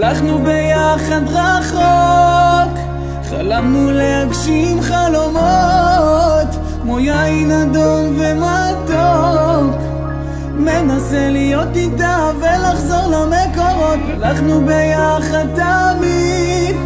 הלכנו ביחד רחוק, חלמנו להגשים חלומות, כמו יין אדום ומתוק. מנסה להיות איתה ולחזור למקורות. הלכנו ביחד תמיד,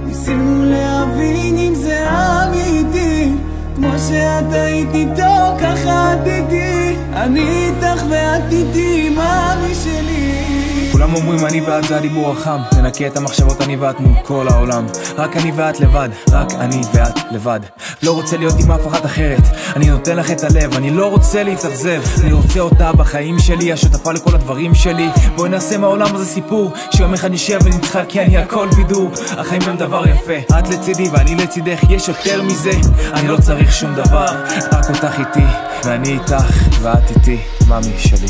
ניסינו להבין אם זה אמיתי. כמו שאת היית איתו ככה את איתי, אני איתך ואת איתי, מאמי שלי. כולם אומרים אני ואת זה הדיבור החם, ננקה את המחשבות אני ואת מול כל העולם. רק אני ואת לבד, רק אני ואת לבד. לא רוצה להיות עם אף אחת אחרת, אני נותן לך את הלב, אני לא רוצה להתאכזב. אני רוצה אותה בחיים שלי, השותפה לכל הדברים שלי. בואי נעשה מהעולם הזה סיפור, שיום אחד נשב ונצחק כי אני הכל בידור. החיים הם דבר יפה, את לצידי ואני לצידך, יש יותר מזה. אני לא צריך שום דבר, רק אותך איתי, ואני איתך ואת איתי, מאמי שלי.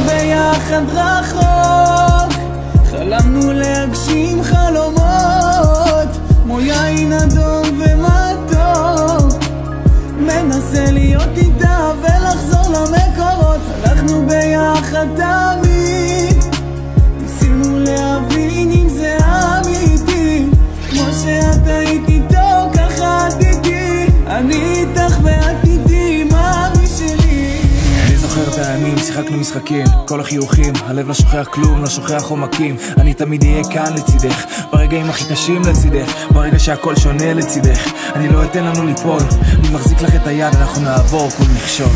ביחד רחוק, חלמנו להגשים חלומות, כמו יין אדום ומתוק. מנסה להיות איתה ולחזור למקורות. הלכנו ביחד תמיד, ניסינו להבין אם זה אמיתי. כמו שאת היית איתו ככה את איתי, אני איתך ואת איתי, מאמי שלי. זוכר את הימים, שיחקנו משחקים, כל החיוכים, הלב לא שוכח כלום, לא שוכח עומקים. אני תמיד אהיה כאן לצידך, ברגעים הכי קשים לצידך, ברגע שהכל שונה לצידך. אני לא אתן לנו ליפול, אני מחזיק לך את היד, אנחנו נעבור כל מכשול.